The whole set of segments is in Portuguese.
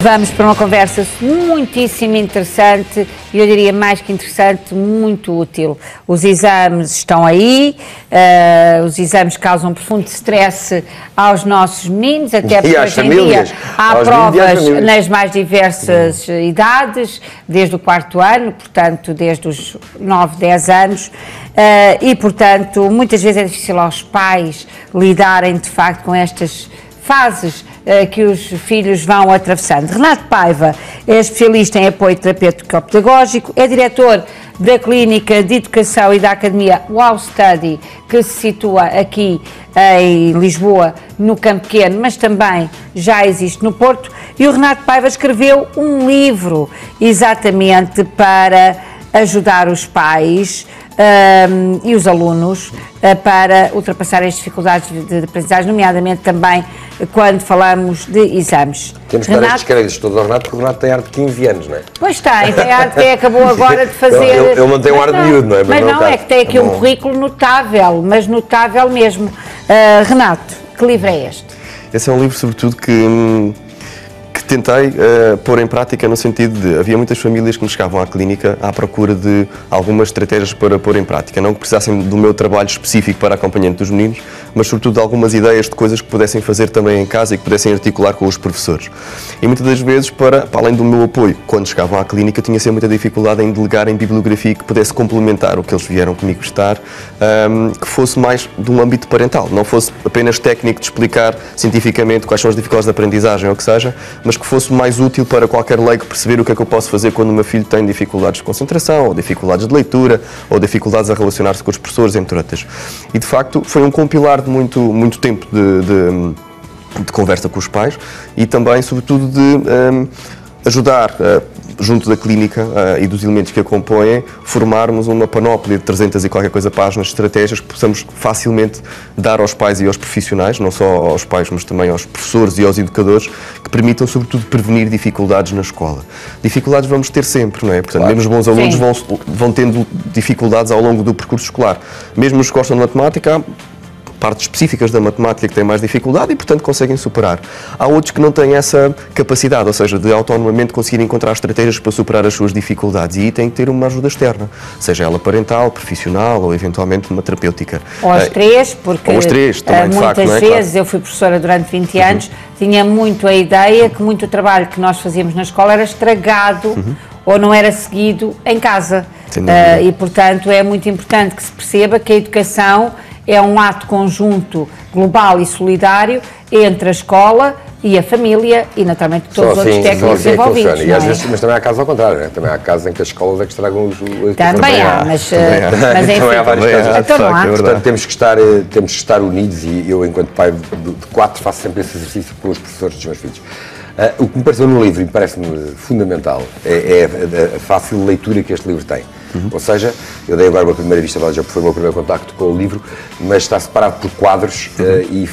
Vamos para uma conversa muitíssimo interessante, e eu diria mais que interessante, muito útil. Os exames estão aí, os exames causam profundo stress aos nossos meninos, até porque hoje em dia há provas nas mais diversas idades, desde o 4º ano, portanto desde os 9, 10 anos, e portanto muitas vezes é difícil aos pais lidarem de facto com estas fases que os filhos vão atravessando. Renato Paiva é especialista em apoio terapêutico-pedagógico, é diretor da Clínica de Educação e da Academia Wow Study, que se situa aqui em Lisboa, no Campo Pequeno, mas também já existe no Porto, e o Renato Paiva escreveu um livro exatamente para ajudar os pais e os alunos para ultrapassar as dificuldades de aprendizagem, nomeadamente também quando falamos de exames. Temos que dar estes créditos todos ao Renato, porque o Renato tem ar de 15 anos, não é? Pois tem ar de quem acabou agora de fazer... Ele mantém um ar de miúdo, não é? Mas não, é que tem aqui um currículo notável, mas notável mesmo. Renato, que livro é este? Esse é um livro, sobretudo, que tentei pôr em prática no sentido de... Havia muitas famílias que me chegavam à clínica à procura de algumas estratégias para pôr em prática. Não que precisassem do meu trabalho específico para acompanhamento dos meninos, mas sobretudo de algumas ideias de coisas que pudessem fazer também em casa e que pudessem articular com os professores. E muitas das vezes, para além do meu apoio, quando chegavam à clínica, tinha sempre muita dificuldade em delegar em bibliografia que pudesse complementar o que eles vieram comigo estar, que fosse mais de um âmbito parental, não fosse apenas técnico de explicar cientificamente quais são as dificuldades de aprendizagem ou o que seja, mas que fosse mais útil para qualquer leigo perceber o que é que eu posso fazer quando o meu filho tem dificuldades de concentração, ou dificuldades de leitura, ou dificuldades a relacionar-se com os professores, entre outras. E, de facto, foi um compilar de muito tempo de conversa com os pais e também, sobretudo, de ajudar, junto da clínica e dos elementos que a compõem, formarmos uma panóplia de 300 e qualquer coisa páginas de estratégias que possamos facilmente dar aos pais e aos profissionais, não só aos pais, mas também aos professores e aos educadores, que permitam, sobretudo, prevenir dificuldades na escola. Dificuldades vamos ter sempre, não é? Portanto, mesmo os bons alunos vão tendo dificuldades ao longo do percurso escolar. Mesmo os que gostam de matemática, há partes específicas da matemática que têm mais dificuldade e, portanto, conseguem superar. Há outros que não têm essa capacidade, ou seja, de autonomamente conseguir encontrar estratégias para superar as suas dificuldades, e aí têm que ter uma ajuda externa, seja ela parental, profissional ou, eventualmente, uma terapêutica. Ou as três, porque os três, também, de facto, muitas vezes, eu fui professora durante 20 anos, tinha muito a ideia que muito trabalho que nós fazíamos na escola era estragado ou não era seguido em casa. E, portanto, é muito importante que se perceba que a educação é um ato conjunto, global e solidário entre a escola e a família e, naturalmente, todos os outros técnicos envolvidos. E às vezes, mas também há casos ao contrário, né? Também há casos em que as escolas é que estragam os... Também há, mas enfim. Também há vários casos. Então não há. Portanto, temos que estar unidos, e eu, enquanto pai de 4, faço sempre esse exercício com os professores dos meus filhos. O que me pareceu no livro, e me parece-me fundamental, é a fácil leitura que este livro tem. Ou seja, eu dei agora uma primeira vista, já foi o meu primeiro contacto com o livro, mas está separado por quadros e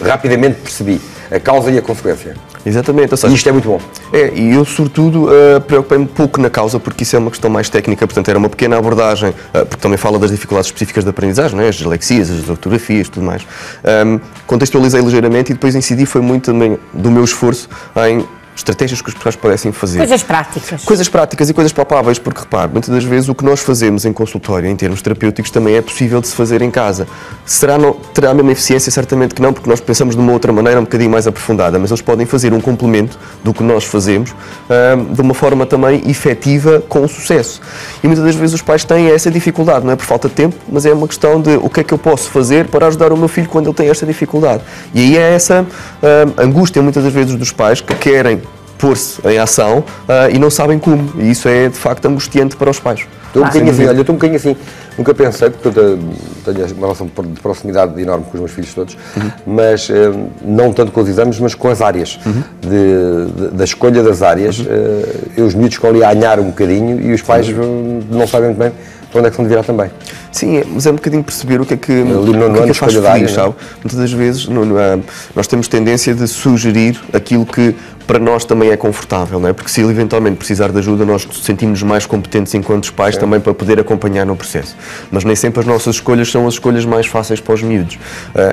rapidamente percebi a causa e a consequência. Exatamente, ou seja, e isto é muito bom. E eu, sobretudo, preocupei-me pouco na causa, porque isso é uma questão mais técnica, portanto, era uma pequena abordagem, porque também fala das dificuldades específicas da aprendizagem, não é? As dislexias, as ortografias, tudo mais. Contextualizei ligeiramente e depois incidi, foi muito também do meu esforço em estratégias que os pais pudessem fazer. Coisas práticas. Coisas práticas e coisas palpáveis, porque, repare, muitas das vezes o que nós fazemos em consultório, em termos terapêuticos, também é possível de se fazer em casa. Terá a mesma eficiência? Certamente que não, porque nós pensamos de uma outra maneira, um bocadinho mais aprofundada, mas eles podem fazer um complemento do que nós fazemos de uma forma também efetiva, com sucesso. E muitas das vezes os pais têm essa dificuldade, não é por falta de tempo, mas é uma questão de o que é que eu posso fazer para ajudar o meu filho quando ele tem esta dificuldade. E aí é essa angústia, muitas das vezes, dos pais que querem pôr-se em ação e não sabem como. E isso é, de facto, angustiante para os pais. Estou um bocadinho assim, olha, estou um bocadinho assim. Nunca pensei, porque eu tenho uma relação de proximidade enorme com os meus filhos todos, mas não tanto com os exames, mas com as áreas. Da escolha das áreas. Os miúdos ficam ali a anhar um bocadinho e os pais não sabem muito bem para onde é que vão virar também. Sim, mas é um bocadinho perceber o que é que faz feliz, sabe? Muitas das vezes nós temos tendência de sugerir aquilo que para nós também é confortável, não é? Porque se ele eventualmente precisar de ajuda, nós sentimos mais competentes enquanto pais também para poder acompanhar no processo. Mas nem sempre as nossas escolhas são as escolhas mais fáceis para os miúdos.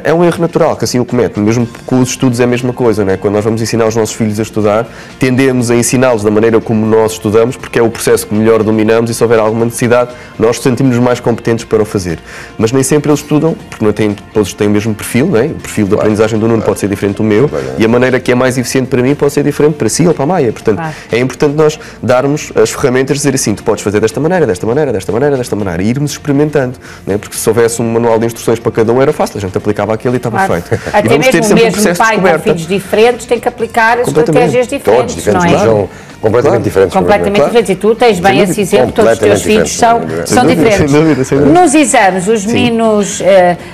É um erro natural que assim o comete, mesmo com os estudos é a mesma coisa, não é? Quando nós vamos ensinar os nossos filhos a estudar, tendemos a ensiná-los da maneira como nós estudamos, porque é o processo que melhor dominamos e se houver alguma necessidade, nós sentimos mais competentes para o fazer. Mas nem sempre eles estudam, porque não têm, todos têm o mesmo perfil, não é? O perfil de aprendizagem do Nuno pode ser diferente do meu e a maneira que é mais eficiente para mim pode ser diferente para si ou para a Maia. Portanto, é importante nós darmos as ferramentas, dizer assim, tu podes fazer desta maneira, desta maneira, desta maneira, desta maneira, e irmos experimentando, não é? Porque se houvesse um manual de instruções para cada um era fácil, a gente aplicava aquilo e estava feito. Até e vamos ter mesmo sempre o mesmo pai com filhos diferentes tem que aplicar estratégias diferentes, todos diferentes, não é? São completamente diferentes. Completamente diferentes. E tu tens bem esse exemplo, todos os teus filhos são diferentes. Nos exames, os meninos,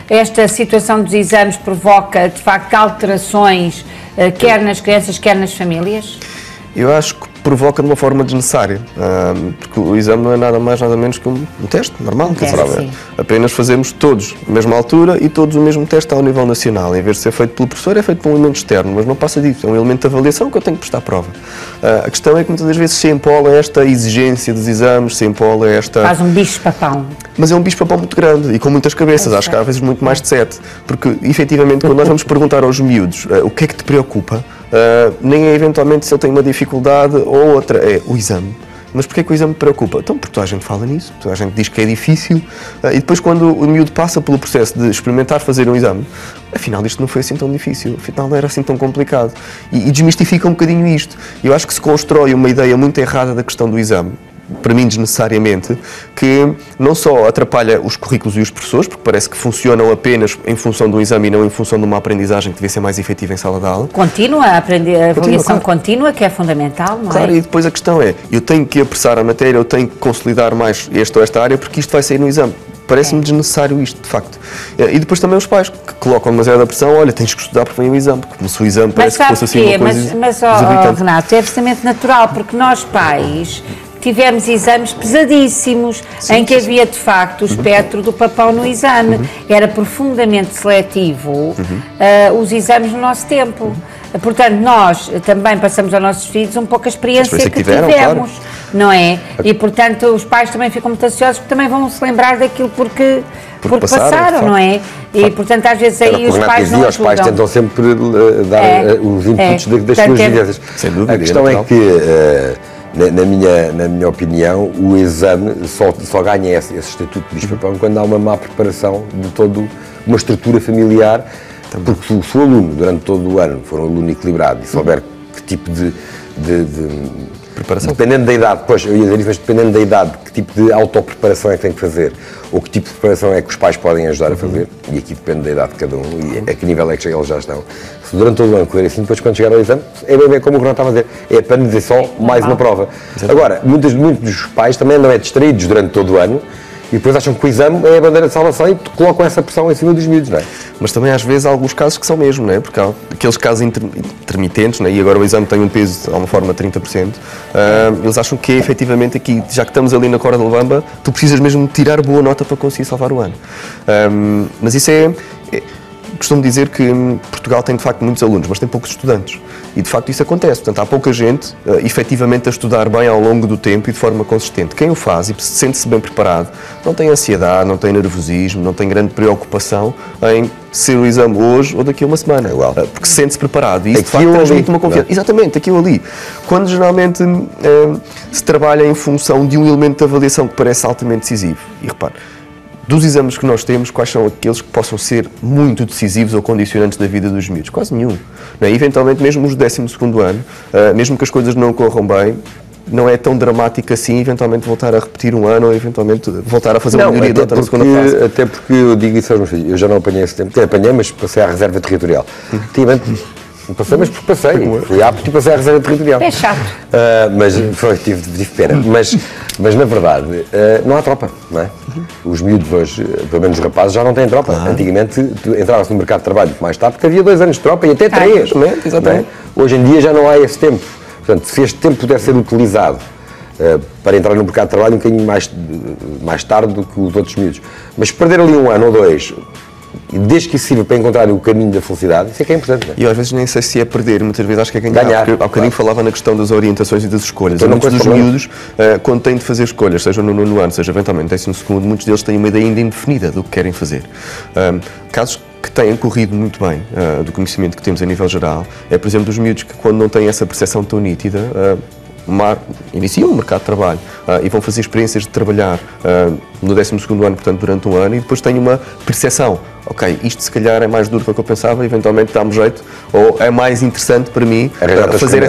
esta situação dos exames provoca, de facto, alterações, quer nas crianças, quer nas famílias? Eu acho que provoca de uma forma desnecessária, porque o exame não é nada mais, nada menos que um teste normal. Apenas fazemos todos a mesma altura e todos o mesmo teste ao nível nacional. Em vez de ser feito pelo professor, é feito por um elemento externo, mas não passa disso. É um elemento de avaliação que eu tenho que prestar prova. A questão é que muitas das vezes se empola esta exigência dos exames, se empola esta... Faz um bicho-papão. Mas é um bicho-papão muito grande e com muitas cabeças, acho que às vezes muito mais de 7. Porque, efetivamente, quando nós vamos perguntar aos miúdos o que é que te preocupa, nem é eventualmente se ele tem uma dificuldade ou outra, é o exame. Mas porquê que o exame me preocupa? Então, porque toda a gente fala nisso, toda a gente diz que é difícil, e depois quando o miúdo passa pelo processo de experimentar fazer um exame, afinal isto não foi assim tão difícil, afinal não era assim tão complicado, e desmistifica um bocadinho isto. Eu acho que se constrói uma ideia muito errada da questão do exame, para mim desnecessariamente, que não só atrapalha os currículos e os professores, porque parece que funcionam apenas em função do exame e não em função de uma aprendizagem que devia ser mais efetiva em sala de aula. Contínua, a avaliação contínua, que é fundamental, não é? Claro, e depois a questão é, eu tenho que apressar a matéria, eu tenho que consolidar mais esta ou esta área, porque isto vai sair no exame. Parece-me desnecessário isto, de facto. E depois também os pais, que colocam demasiada pressão, olha, tens que estudar porque vem o exame, porque se o exame parece que fosse assim uma coisa Mas Renato, é absolutamente natural, porque nós pais tivemos exames pesadíssimos, em que havia de facto o espectro do papão no exame. Era profundamente seletivo os exames no nosso tempo. Portanto, nós também passamos aos nossos filhos um pouco a experiência que tivemos, claro. Não é? E, portanto, os pais também ficam muito ansiosos, porque também vão se lembrar daquilo porque passaram, não é? E, portanto, às vezes aí os pais não ajudam. Os pais tentam sempre dar os inputs das suas vivências. Sem dúvida. A questão é que... Na minha opinião, o exame só ganha esse estatuto de bicho-papão quando há uma má preparação de toda uma estrutura familiar, porque se o aluno, durante todo o ano, for um aluno equilibrado e souber que tipo de preparação, dependendo da idade, pois eu ia dizer isso, mas dependendo da idade, que tipo de autopreparação é que tem que fazer, ou que tipo de preparação é que os pais podem ajudar a fazer, e aqui depende da idade de cada um e a que nível é que eles já estão. Se durante todo o ano correr assim, depois quando chegar ao exame, é bem como o Renato estava a dizer, é para dizer só mais uma prova. Agora, muitos dos pais também andam distraídos durante todo o ano, e depois acham que o exame é a bandeira de salvação e colocam essa pressão em cima dos miúdos, não é? Mas também às vezes há alguns casos que são mesmo, não é? Porque há aqueles casos intermitentes, não é? E agora o exame tem um peso, há uma forma de 30%, eles acham que é efetivamente aqui, já que estamos ali na corda da bamba, tu precisas mesmo tirar boa nota para conseguir salvar o ano. Mas isso costumo dizer que Portugal tem de facto muitos alunos, mas tem poucos estudantes. E de facto isso acontece. Portanto, há pouca gente efetivamente a estudar bem ao longo do tempo e de forma consistente. Quem o faz e sente-se bem preparado, não tem ansiedade, não tem nervosismo, não tem grande preocupação em ser o exame hoje ou daqui a uma semana. Porque sente-se preparado e isso de facto transmite uma confiança. Exatamente, aqui ou ali. Quando geralmente se trabalha em função de um elemento de avaliação que parece altamente decisivo. E repare, dos exames que nós temos, quais são aqueles que possam ser muito decisivos ou condicionantes da vida dos miúdos? Quase nenhum. Não é? Eventualmente, mesmo os do 12º ano, mesmo que as coisas não corram bem, não é tão dramático assim, eventualmente voltar a repetir um ano ou eventualmente voltar a fazer uma melhoria de outra na segunda fase. Até porque eu digo isso aos meus filhos, eu já não apanhei esse tempo, apanhei, mas passei à reserva territorial. Passei, mas porque passei. Fui apto e passei à reserva territorial. É chato. Mas tive pena. Mas na verdade, não há tropa, não é? Os miúdos hoje, pelo menos os rapazes, já não têm tropa. Antigamente, tu entravas no mercado de trabalho mais tarde, porque havia 2 anos de tropa e até 3. Exatamente. Hoje em dia já não há esse tempo. Portanto, se este tempo puder ser utilizado para entrar no mercado de trabalho um bocadinho mais tarde do que os outros miúdos, mas perder ali 1 ano ou 2, desde que isso sirva para encontrar o caminho da felicidade, isso é que é importante. Não é? E eu às vezes nem sei se é perder, muitas vezes acho que é ganhar. Porque há bocadinho falava na questão das orientações e das escolhas. Então, muitos dos miúdos, quando têm de fazer escolhas, seja no nono ano, seja eventualmente no 12º, muitos deles têm uma ideia ainda indefinida do que querem fazer. Casos que têm corrido muito bem do conhecimento que temos a nível geral, é, por exemplo, dos miúdos que quando não têm essa percepção tão nítida, iniciam o mercado de trabalho e vão fazer experiências de trabalhar no 12º ano, portanto, durante um ano, e depois têm uma percepção. Ok, isto se calhar é mais duro do que eu pensava, eventualmente dá-me jeito, ou é mais interessante para mim fazer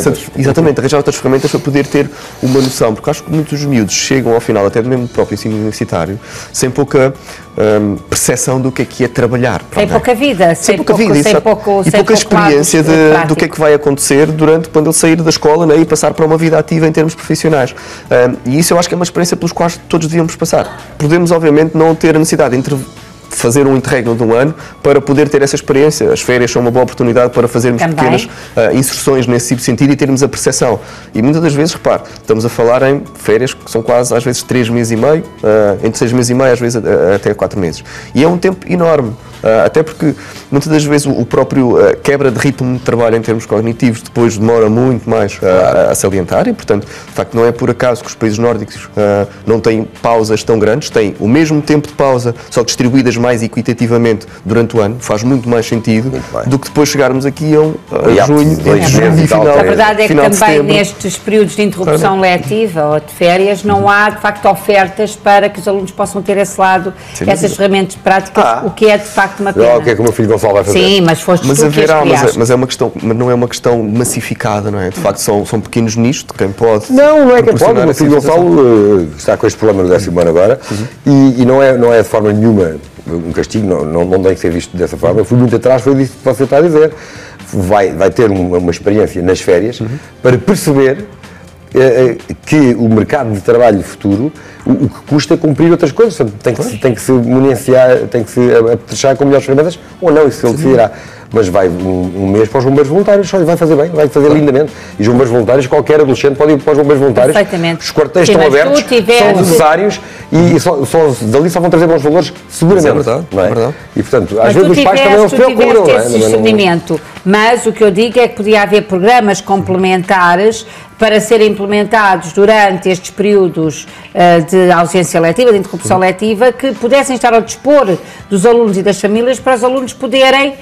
arranjar outras ferramentas para poder ter uma noção, porque acho que muitos dos miúdos chegam ao final, até mesmo do próprio ensino universitário, sem pouca percepção do que é trabalhar. Sem pouca vida, sem pouca experiência do que é que vai acontecer durante quando ele sair da escola, né, e passar para uma vida ativa em termos profissionais. E isso eu acho que é uma experiência pelos quais todos devíamos passar. Podemos, obviamente, não ter a necessidade de fazer um interregno de um ano para poder ter essa experiência. As férias são uma boa oportunidade para fazermos pequenas inserções nesse tipo de sentido e termos a percepção. E muitas das vezes, repare, estamos a falar em férias que são quase, às vezes, 3 meses e meio, entre 6 meses e meio, às vezes até 4 meses. E é um tempo enorme. Até porque muitas das vezes o próprio quebra de ritmo de trabalho em termos cognitivos depois demora muito mais a salientar e, portanto, de facto não é por acaso que os países nórdicos não têm pausas tão grandes, têm o mesmo tempo de pausa, só distribuídas mais equitativamente durante o ano, faz muito mais sentido do que depois chegarmos aqui a junho e final. A verdade é que também nestes períodos de interrupção letiva ou de férias não há, de facto, ofertas para que os alunos possam ter esse lado, essas ferramentas práticas, o que é, de facto, uma pena. O que é que o meu filho Gonçalo vai fazer? Sim, mas foste tu que as criaste. Mas é uma questão, não é uma questão massificada, não é? De facto, são pequenos nichos de quem pode. Não é quem pode. O meu filho Gonçalo está com este problema no 10º ano agora e não é de forma nenhuma um castigo, não tem que ser visto dessa forma. Eu fui muito atrás, foi disso que você está a dizer. Vai ter uma experiência nas férias para perceber que o mercado de trabalho futuro, o que custa cumprir outras coisas, tem que se municiar, tem que se apetrechar com melhores ferramentas, ou não, isso ele decidirá. Mas vai um mês para os bombeiros voluntários, vai fazer bem, vai fazer lindamente. E os bombeiros voluntários, qualquer adolescente pode ir para os bombeiros voluntários. Perfeitamente. Os quartéis estão abertos, são necessários e dali só vão trazer bons valores, seguramente. É verdade, não é? Verdade. E, portanto, às vezes os pais também não se procuram. Esse discernimento. Mas o que eu digo é que podia haver programas complementares para serem implementados durante estes períodos de ausência letiva, de interrupção letiva, que pudessem estar ao dispor dos alunos e das famílias para os alunos poderem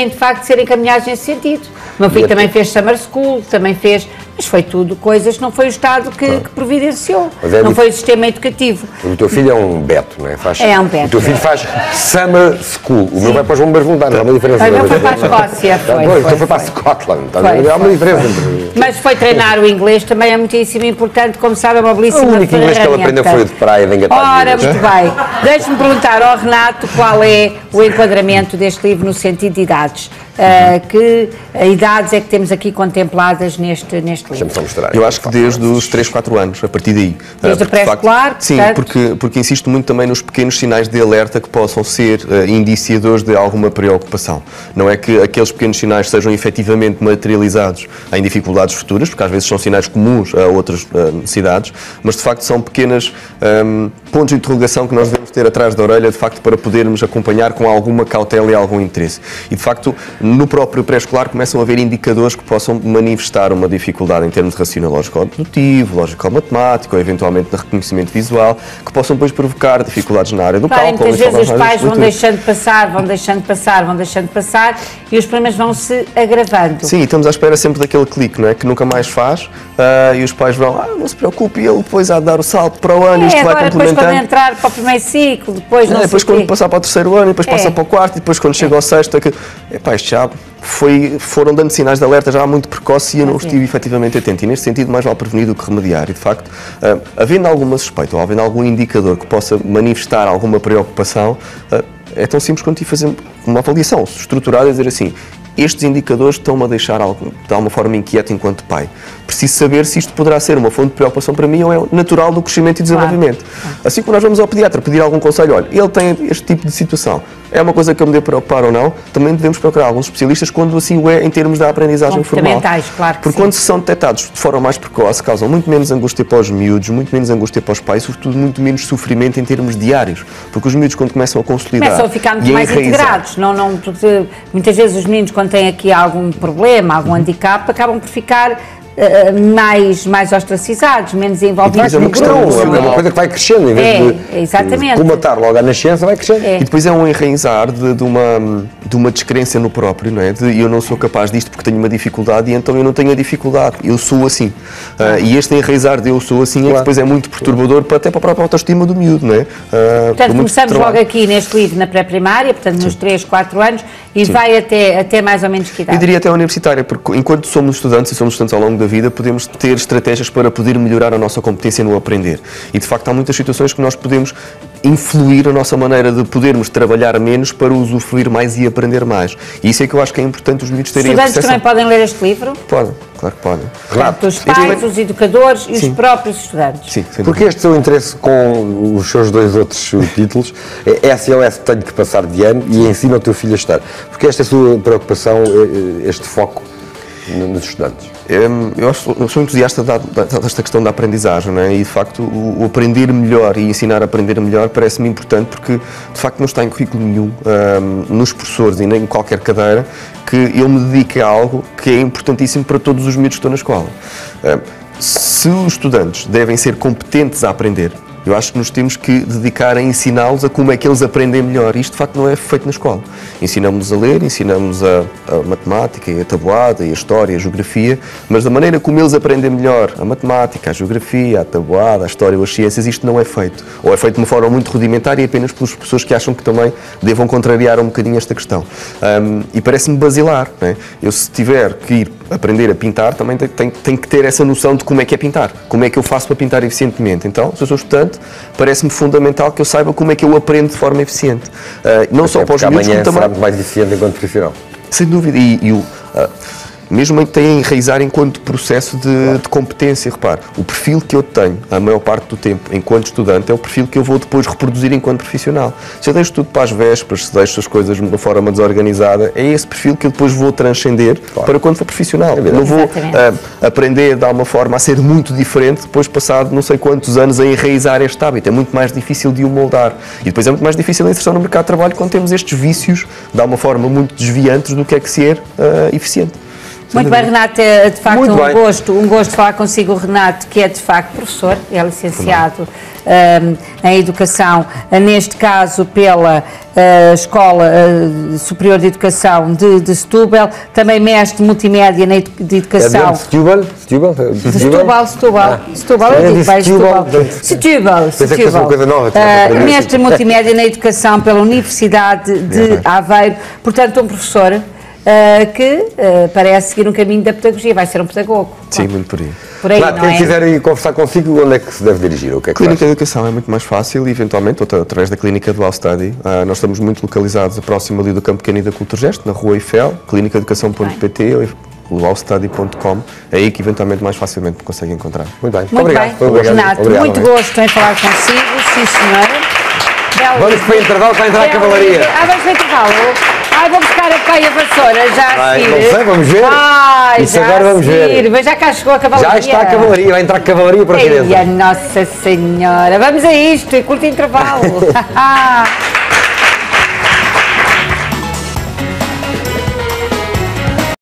de facto ser encaminhados nesse sentido. O meu filho também fez Summer School, também fez, mas foi tudo coisas, não foi o Estado que providenciou, não foi o sistema educativo. O teu filho é um Beto, não é? É um Beto. O teu filho faz Summer School, o meu vai para os bombeiros voluntários, há uma diferença. O meu foi para a Escócia, foi para a Scotland, há uma diferença. Mas foi treinar o inglês, também é muitíssimo importante, como sabe, é uma belíssima ferramenta. O único inglês que ele aprendeu foi de praia, de engatar. Ora, muito bem. Deixe-me perguntar ao Renato qual é o enquadramento deste livro no sentido de idades. Que idades é que temos aqui contempladas neste livro? Eu acho que desde os 3, 4 anos, a partir daí. Desde o pré-escolar? Sim, porque insisto muito também nos pequenos sinais de alerta que possam ser indiciadores de alguma preocupação. Não é que aqueles pequenos sinais sejam efetivamente materializados em dificuldades futuras, porque às vezes são sinais comuns a outras necessidades, mas de facto são pequenas pontos de interrogação que nós devemos ter atrás da orelha, de facto, para podermos acompanhar com alguma cautela e algum interesse. E de facto, no próprio pré-escolar começam a haver indicadores que possam manifestar uma dificuldade em termos de raciocínio lógico-dedutivo, lógico-matemático ou eventualmente de reconhecimento visual, que possam depois provocar dificuldades na área do cálculo. Muitas vezes os pais vão deixando passar e os problemas vão se agravando. Sim, e estamos à espera sempre daquele clique, não é? Que nunca mais faz e os pais vão, não se preocupe, ele depois há de dar o salto para o ano, isto vai complementando. Depois quando entrar para o primeiro ciclo, depois não depois quando passar para o 3º ano, depois passa para o 4º, e depois quando chega ao 6º, isto já foram dando sinais de alerta já muito precoce e eu não estive efetivamente atento. E neste sentido, mais vale prevenir do que remediar. E de facto, havendo alguma suspeita ou havendo algum indicador que possa manifestar alguma preocupação, é tão simples quanto ir fazer uma avaliação estruturada e dizer assim: estes indicadores estão-me a deixar de alguma forma inquieto enquanto pai. Preciso saber se isto poderá ser uma fonte de preocupação para mim ou é natural do crescimento e desenvolvimento. Assim que nós vamos ao pediatra pedir algum conselho, olha, ele tem este tipo de situação, é uma coisa que eu me devo preocupar ou não, também devemos procurar alguns especialistas quando assim o é em termos da aprendizagem formal. Claro que porque quando são detectados de forma mais precoce, causam muito menos angústia para os miúdos, muito menos angústia para os pais, sobretudo muito menos sofrimento em termos diários. Porque os miúdos, quando começam a consolidar... Começam a ficar muito mais integrados. Não, porque muitas vezes os meninos, quando têm aqui algum problema, algum handicap, acabam por ficar mais ostracizados, menos envolvidos no grupo. É uma coisa que vai crescendo, em vez de comatar logo à nascença, vai crescendo. E depois é um enraizar de uma descrença no próprio, não é? Eu não sou capaz disto porque tenho uma dificuldade e então eu não tenho a dificuldade, eu sou assim. E este enraizar de eu sou assim é que depois é muito perturbador até para a própria autoestima do miúdo, não é? Portanto, começamos logo aqui neste livro na pré-primária, portanto nos 3, 4 anos, e vai até mais ou menos que idade? Eu diria até a universitária, porque enquanto somos estudantes e somos estudantes ao longo da vida, podemos ter estratégias para poder melhorar a nossa competência no aprender. E de facto há muitas situações que nós podemos influir a nossa maneira de podermos trabalhar menos para usufruir mais e aprender mais. E isso é que eu acho que é importante os miúdos terem a percepção. Estudantes também podem ler este livro? Podem, claro que podem. Portanto, os pais, os educadores e os próprios estudantes. Sim, porque este seu interesse com os seus 2 outros títulos é SLS tenho que passar de ano e ensina o teu filho a estar. Porque esta é a sua preocupação, este foco nos estudantes? Eu sou entusiasta desta questão da aprendizagem, não é? E de facto o aprender melhor e ensinar a aprender melhor parece-me importante porque de facto não está em currículo nenhum nos professores e nem em qualquer cadeira que eu me dedique a algo que é importantíssimo para todos os miúdos que estão na escola. Se os estudantes devem ser competentes a aprender, eu acho que nos temos que dedicar a ensiná-los a como é que eles aprendem melhor. Isto, de facto, não é feito na escola. Ensinamos-los a ler, ensinamos a matemática, a tabuada, a história, a geografia, mas da maneira como eles aprendem melhor a matemática, a geografia, a tabuada, a história ou as ciências, isto não é feito. Ou é feito de uma forma muito rudimentar e apenas pelas pessoas que acham que também devam contrariar um bocadinho esta questão. E parece-me basilar, não é? Eu, se tiver que ir aprender a pintar, também tenho que ter essa noção de como é que é pintar. Como é que eu faço para pintar eficientemente. Então, se eu sou estudante, parece-me fundamental que eu saiba como é que eu aprendo de forma eficiente. Não só para os miúdos, como também... será muito mais eficiente enquanto profissional. Sem dúvida. Mesmo em que tenha a enraizar enquanto processo de competência. Repare, o perfil que eu tenho, a maior parte do tempo, enquanto estudante, é o perfil que eu vou depois reproduzir enquanto profissional. Se eu deixo tudo para as vésperas, se deixo as coisas de uma forma desorganizada, é esse perfil que eu depois vou transcender para quando for profissional. Não vou aprender de alguma forma a ser muito diferente, depois passado não sei quantos anos a enraizar este hábito. É muito mais difícil de o moldar. E depois é muito mais difícil a inserção no mercado de trabalho quando temos estes vícios, de alguma forma muito desviantes do que é que ser eficiente. Muito bem, Renato, é de facto um gosto falar consigo, o Renato, que é de facto professor, é licenciado em Educação, neste caso pela Escola Superior de Educação de Setúbal, também mestre multimédia de Educação. Setúbal? Setúbal, eu digo bem Setúbal. Mestre multimédia na Educação pela Universidade de Aveiro, portanto um professor que parece seguir um caminho da pedagogia, vai ser um pedagogo. Sim, muito por aí. Quem quiser ir conversar consigo, onde é que se deve dirigir? O que é que Clínica de Educação é muito mais fácil, eventualmente, através da Clínica Dual Study. Nós estamos muito localizados próximo ali do Campo Pequeno e da Culturgest, na Rua Eiffel, clinicaeducação.pt ou dualstudy.com, é aí que eventualmente mais facilmente me consegue encontrar. Muito bem. Muito obrigado. Renato, muito gosto em falar consigo, sim senhora. Vamos para o intervalo para entrar a cavalaria. Vamos para o intervalo. Vou buscar a pai a vassoura, já a seguir. Não sei, vamos ver. Isso agora vamos ver. Mas já cá chegou a cavalaria. Já está a cavalaria, vai entrar a cavalaria para aqui dentro. Nossa Senhora, vamos a isto, curto intervalo.